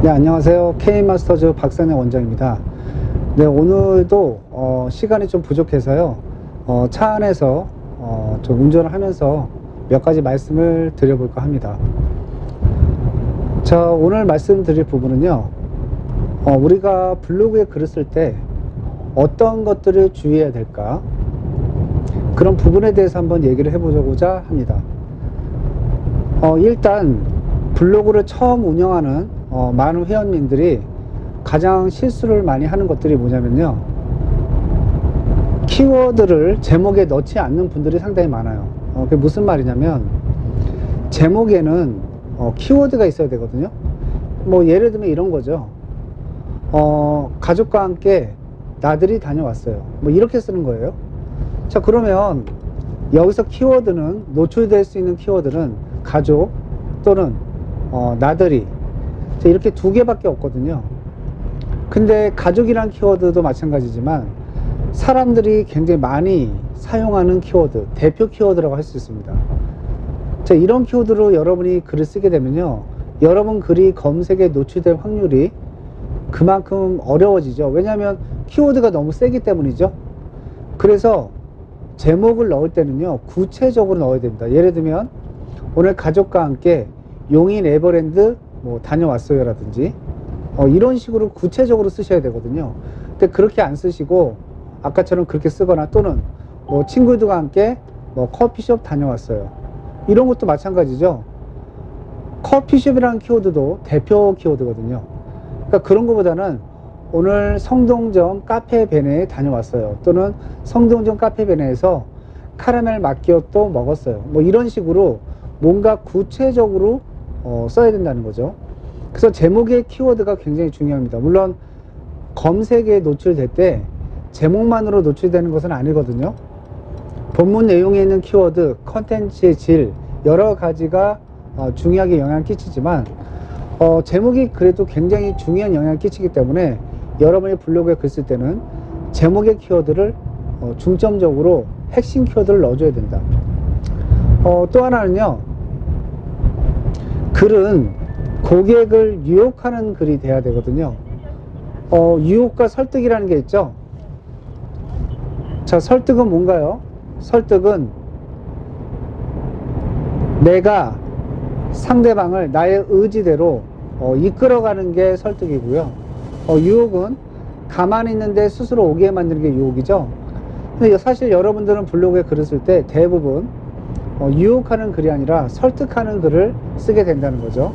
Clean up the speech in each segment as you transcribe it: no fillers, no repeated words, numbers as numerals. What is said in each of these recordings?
네, 안녕하세요. K마스터즈 박선영 원장입니다. 네, 오늘도 시간이 좀 부족해서요. 차 안에서 좀 운전을 하면서 몇 가지 말씀을 드려볼까 합니다. 자, 오늘 말씀드릴 부분은요. 우리가 블로그에 글을 쓸 때 어떤 것들을 주의해야 될까? 그런 부분에 대해서 한번 얘기를 해보고자 합니다. 일단 블로그를 처음 운영하는 많은 회원님들이 가장 실수를 많이 하는 것들이 뭐냐면요, 키워드를 제목에 넣지 않는 분들이 상당히 많아요. 그게 무슨 말이냐면, 제목에는 키워드가 있어야 되거든요. 뭐 예를 들면 이런 거죠. 가족과 함께 나들이 다녀왔어요, 뭐 이렇게 쓰는 거예요. 자, 그러면 여기서 키워드는, 노출될 수 있는 키워드는 가족 또는 나들이, 이렇게 두 개밖에 없거든요. 근데 가족이란 키워드도 마찬가지지만 사람들이 굉장히 많이 사용하는 키워드, 대표 키워드라고 할 수 있습니다. 자, 이런 키워드로 여러분이 글을 쓰게 되면요, 여러분 글이 검색에 노출될 확률이 그만큼 어려워지죠. 왜냐하면 키워드가 너무 세기 때문이죠. 그래서 제목을 넣을 때는요, 구체적으로 넣어야 됩니다. 예를 들면 오늘 가족과 함께 용인 에버랜드 뭐 다녀왔어요 라든지 이런 식으로 구체적으로 쓰셔야 되거든요. 근데 그렇게 안 쓰시고 아까처럼 그렇게 쓰거나, 또는 뭐 친구들과 함께 뭐 커피숍 다녀왔어요, 이런 것도 마찬가지죠. 커피숍이라는 키워드도 대표 키워드거든요. 그러니까 그런 것보다는 오늘 성동점 카페 베네에 다녀왔어요, 또는 성동점 카페 베네에서 카라멜 마키아토 먹었어요, 뭐 이런 식으로 뭔가 구체적으로 써야 된다는 거죠. 그래서 제목의 키워드가 굉장히 중요합니다. 물론 검색에 노출될 때 제목만으로 노출되는 것은 아니거든요. 본문 내용에 있는 키워드, 컨텐츠의 질, 여러 가지가 중요하게 영향을 끼치지만 제목이 그래도 굉장히 중요한 영향을 끼치기 때문에 여러분이 블로그에 글 쓸 때는 제목의 키워드를 중점적으로 핵심 키워드를 넣어줘야 된다. 또 하나는요, 글은 고객을 유혹하는 글이 돼야 되거든요. 유혹과 설득이라는 게 있죠. 자, 설득은 뭔가요? 설득은 내가 상대방을 나의 의지대로 이끌어가는 게 설득이고요. 유혹은 가만히 있는데 스스로 오게 만드는 게 유혹이죠. 근데 사실 여러분들은 블로그에 글을 쓸 때 대부분 유혹하는 글이 아니라 설득하는 글을 쓰게 된다는 거죠.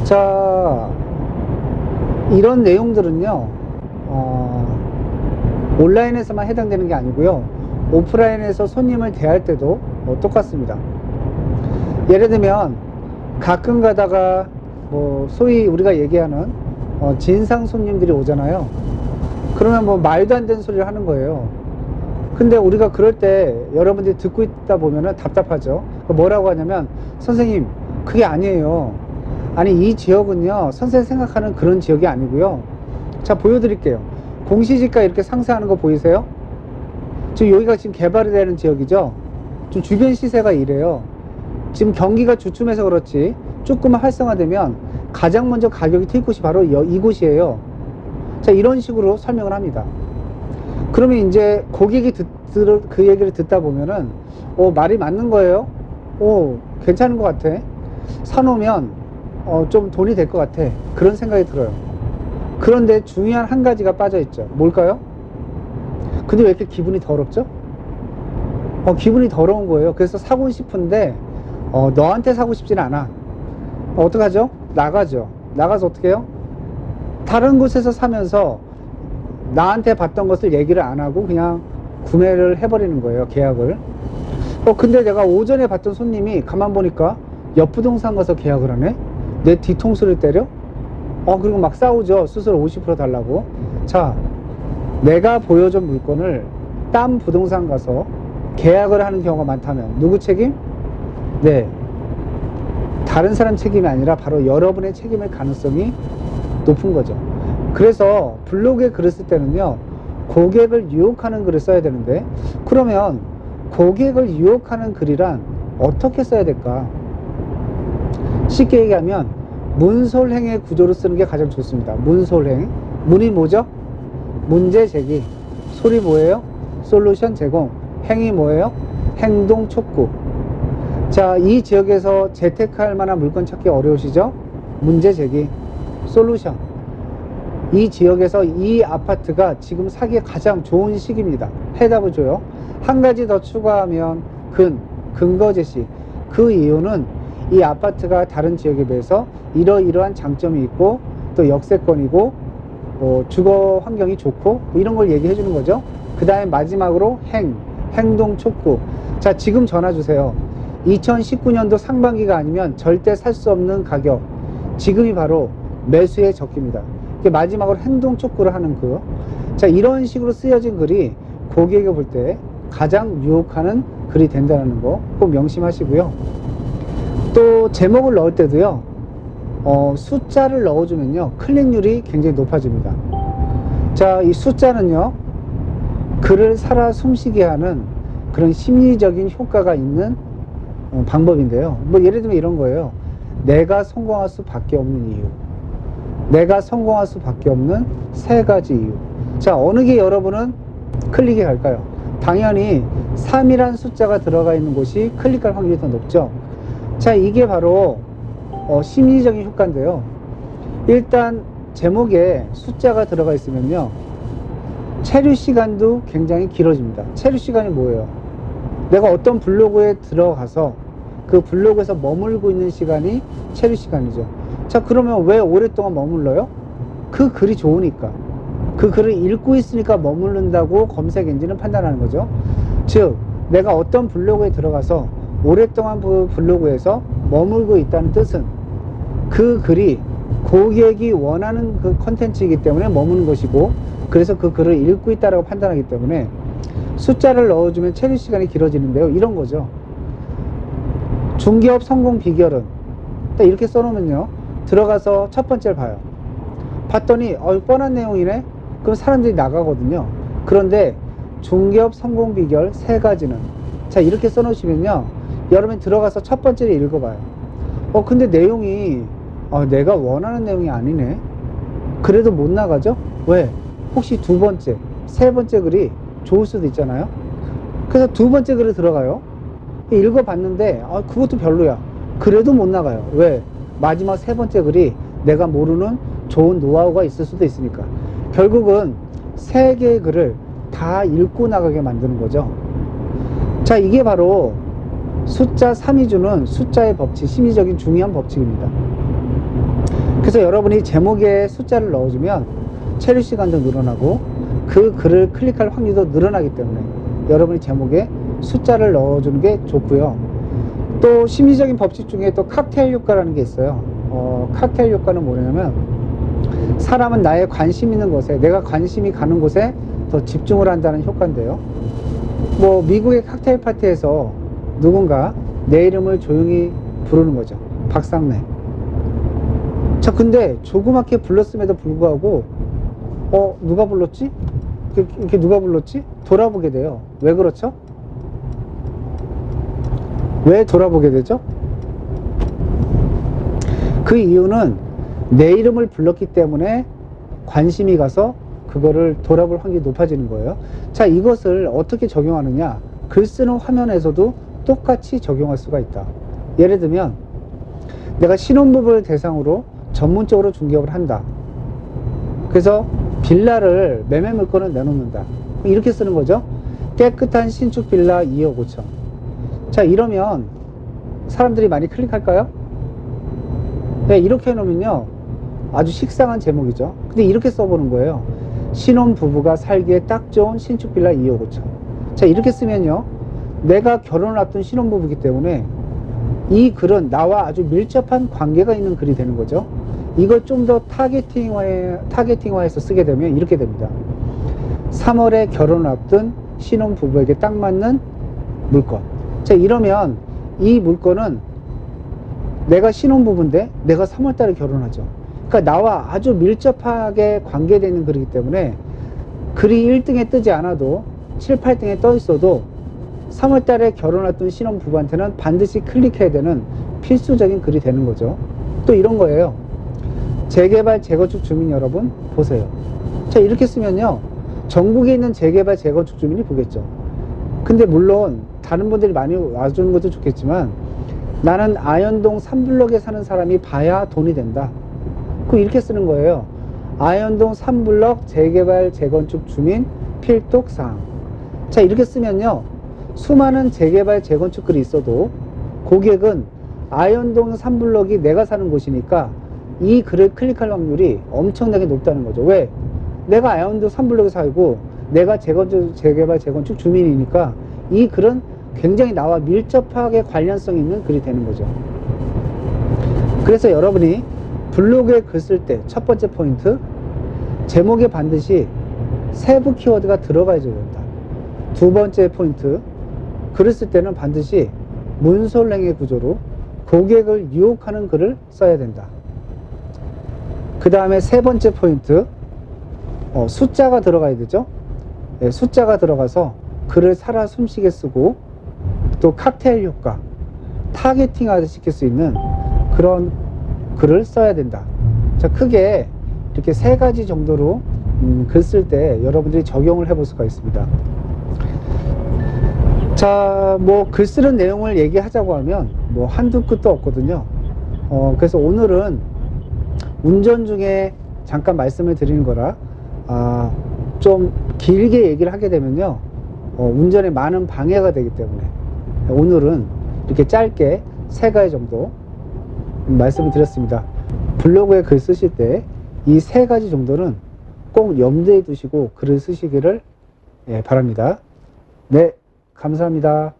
자, 이런 내용들은요, 온라인에서만 해당되는 게 아니고요, 오프라인에서 손님을 대할 때도 똑같습니다. 예를 들면 가끔 가다가 뭐 소위 우리가 얘기하는 진상 손님들이 오잖아요. 그러면 뭐 말도 안 되는 소리를 하는 거예요. 근데 우리가 그럴 때 여러분들이 듣고 있다 보면은 답답하죠. 뭐라고 하냐면, 선생님 그게 아니에요. 아니, 이 지역은요 선생님 생각하는 그런 지역이 아니고요. 자, 보여드릴게요. 공시지가 이렇게 상세하는 거 보이세요? 지금 여기가 지금 개발이 되는 지역이죠. 좀 주변 시세가 이래요. 지금 경기가 주춤해서 그렇지 조금만 활성화되면 가장 먼저 가격이 튈 곳이 바로 이곳이에요. 자, 이런 식으로 설명을 합니다. 그러면 이제 고객이 그 얘기를 듣다 보면은 말이 맞는 거예요. 괜찮은 것 같아. 사놓으면 좀 돈이 될 것 같아. 그런 생각이 들어요. 그런데 중요한 한 가지가 빠져 있죠. 뭘까요? 근데 왜 이렇게 기분이 더럽죠? 기분이 더러운 거예요. 그래서 사고 싶은데 너한테 사고 싶진 않아. 어떡하죠? 나가죠. 나가서 어떻게 해요? 다른 곳에서 사면서 나한테 봤던 것을 얘기를 안 하고 그냥 구매를 해버리는 거예요, 계약을. 근데 내가 오전에 봤던 손님이 가만 보니까 옆 부동산 가서 계약을 하네? 내 뒤통수를 때려? 그리고 막 싸우죠. 수수료 50% 달라고. 자, 내가 보여준 물건을 딴 부동산 가서 계약을 하는 경우가 많다면 누구 책임? 네, 다른 사람 책임이 아니라 바로 여러분의 책임일 가능성이 높은 거죠. 그래서 블로그에 글을 쓸 때는요, 고객을 유혹하는 글을 써야 되는데, 그러면 고객을 유혹하는 글이란 어떻게 써야 될까? 쉽게 얘기하면 문솔행의 구조로 쓰는 게 가장 좋습니다. 문솔행. 문이 뭐죠? 문제 제기. 솔이 뭐예요? 솔루션 제공. 행이 뭐예요? 행동 촉구. 자, 이 지역에서 재테크할 만한 물건 찾기 어려우시죠? 문제 제기. 솔루션. 이 지역에서 이 아파트가 지금 사기에 가장 좋은 시기입니다. 해답을 줘요. 한 가지 더 추가하면 근거 제시. 그 이유는 이 아파트가 다른 지역에 비해서 이러이러한 장점이 있고 또 역세권이고 주거 환경이 좋고 뭐 이런 걸 얘기해 주는 거죠. 그 다음에 마지막으로 행동 촉구. 자, 지금 전화 주세요. 2019년도 상반기가 아니면 절대 살 수 없는 가격. 지금이 바로 매수의 적기입니다. 마지막으로 행동 촉구를 하는 그. 자, 이런 식으로 쓰여진 글이 고객이 볼 때 가장 유혹하는 글이 된다는 거 꼭 명심하시고요. 또 제목을 넣을 때도요, 숫자를 넣어주면요, 클릭률이 굉장히 높아집니다. 자, 이 숫자는요, 글을 살아 숨쉬게 하는 그런 심리적인 효과가 있는 방법인데요. 뭐 예를 들면 이런 거예요. 내가 성공할 수밖에 없는 이유. 내가 성공할 수밖에 없는 3가지 이유. 자, 어느 게 여러분은 클릭이 갈까요? 당연히 3이란 숫자가 들어가 있는 곳이 클릭할 확률이 더 높죠. 자, 이게 바로 심리적인 효과인데요. 일단 제목에 숫자가 들어가 있으면요, 체류 시간도 굉장히 길어집니다. 체류 시간이 뭐예요? 내가 어떤 블로그에 들어가서 그 블로그에서 머물고 있는 시간이 체류 시간이죠. 자, 그러면 왜 오랫동안 머물러요? 그 글이 좋으니까. 그 글을 읽고 있으니까 머무른다고 검색 엔진은 판단하는 거죠. 즉, 내가 어떤 블로그에 들어가서 오랫동안 그 블로그에서 머물고 있다는 뜻은 그 글이 고객이 원하는 그 컨텐츠이기 때문에 머무는 것이고, 그래서 그 글을 읽고 있다고 판단하기 때문에 숫자를 넣어주면 체류 시간이 길어지는데요. 이런 거죠. 중개업 성공 비결은, 딱 이렇게 써놓으면요, 들어가서 첫 번째를 봐요. 봤더니 뻔한 내용이네? 그럼 사람들이 나가거든요. 그런데 중개업 성공 비결 3가지는, 자, 이렇게 써놓으시면요, 여러분이 들어가서 첫 번째를 읽어봐요. 근데 내용이 내가 원하는 내용이 아니네. 그래도 못 나가죠? 왜? 혹시 2번째, 3번째 글이 좋을 수도 있잖아요. 그래서 2번째 글에 들어가요. 읽어봤는데 그것도 별로야. 그래도 못 나가요. 왜? 마지막 3번째 글이 내가 모르는 좋은 노하우가 있을 수도 있으니까. 결국은 3개의 글을 다 읽고 나가게 만드는 거죠. 자, 이게 바로 숫자 3이 주는 숫자의 법칙, 심리적인 중요한 법칙입니다. 그래서 여러분이 제목에 숫자를 넣어주면 체류 시간도 늘어나고 그 글을 클릭할 확률도 늘어나기 때문에 여러분이 제목에 숫자를 넣어주는 게 좋고요. 또 심리적인 법칙 중에 또 칵테일 효과라는 게 있어요. 칵테일 효과는 뭐냐면, 사람은 나의 관심 있는 것에, 내가 관심이 가는 곳에 더 집중을 한다는 효과인데요. 뭐 미국의 칵테일 파티에서 누군가 내 이름을 조용히 부르는 거죠. 박상래. 자, 근데 조그맣게 불렀음에도 불구하고 누가 불렀지? 이렇게 누가 불렀지? 돌아보게 돼요. 왜 그렇죠? 왜 돌아보게 되죠? 그 이유는 내 이름을 불렀기 때문에 관심이 가서 그거를 돌아볼 확률이 높아지는 거예요. 자, 이것을 어떻게 적용하느냐? 글 쓰는 화면에서도 똑같이 적용할 수가 있다. 예를 들면 내가 신혼부부를 대상으로 전문적으로 중개업을 한다. 그래서 빌라를 매매 물건을 내놓는다. 이렇게 쓰는 거죠. 깨끗한 신축 빌라 2억 5천. 자, 이러면 사람들이 많이 클릭할까요? 네, 이렇게 해놓으면요, 아주 식상한 제목이죠. 근데 이렇게 써보는 거예요. 신혼부부가 살기에 딱 좋은 신축 빌라 2억 5천. 자, 이렇게 쓰면요, 내가 결혼을 앞둔 신혼부부이기 때문에 이 글은 나와 아주 밀접한 관계가 있는 글이 되는 거죠. 이걸 좀 더 타겟팅화해서 쓰게 되면 이렇게 됩니다. 3월에 결혼을 앞둔 신혼부부에게 딱 맞는 물건. 자, 이러면 이 물건은 내가 신혼부부인데 내가 3월달에 결혼하죠. 그러니까 나와 아주 밀접하게 관계되어 있는 글이기 때문에 글이 1등에 뜨지 않아도 7, 8등에 떠 있어도 3월달에 결혼 앞둔 신혼부부한테는 반드시 클릭해야 되는 필수적인 글이 되는 거죠. 또 이런 거예요. 재개발 재건축 주민 여러분 보세요. 자, 이렇게 쓰면요, 전국에 있는 재개발 재건축 주민이 보겠죠. 근데 물론 다른 분들이 많이 와주는 것도 좋겠지만 나는 아현동 3블럭에 사는 사람이 봐야 돈이 된다. 그 이렇게 쓰는 거예요. 아현동 3블럭 재개발 재건축 주민 필독사항. 자, 이렇게 쓰면요, 수많은 재개발 재건축 글이 있어도 고객은 아현동 3블럭이 내가 사는 곳이니까 이 글을 클릭할 확률이 엄청나게 높다는 거죠. 왜? 내가 아현동 3블럭에 살고 내가 재개발 재건축 주민이니까 이 글은 굉장히 나와 밀접하게 관련성 있는 글이 되는 거죠. 그래서 여러분이 블로그에 글 쓸 때 첫 번째 포인트, 제목에 반드시 세부 키워드가 들어가야 된다. 두 번째 포인트, 글을 쓸 때는 반드시 문솔랭의 구조로 고객을 유혹하는 글을 써야 된다. 그 다음에 세 번째 포인트, 숫자가 들어가야 되죠. 네, 숫자가 들어가서 글을 살아 숨쉬게 쓰고 또 칵테일 효과, 타겟팅을 시킬 수 있는 그런 글을 써야 된다. 자, 크게 이렇게 세 가지 정도로 글 쓸 때 여러분들이 적용을 해볼 수가 있습니다. 자, 뭐 글 쓰는 내용을 얘기하자고 하면 뭐 한두 끝도 없거든요. 그래서 오늘은 운전 중에 잠깐 말씀을 드리는 거라 좀 길게 얘기를 하게 되면요, 운전에 많은 방해가 되기 때문에 오늘은 이렇게 짧게 세 가지 정도 말씀을 드렸습니다. 블로그에 글 쓰실 때 이 세 가지 정도는 꼭 염두에 두시고 글을 쓰시기를 바랍니다. 네, 감사합니다.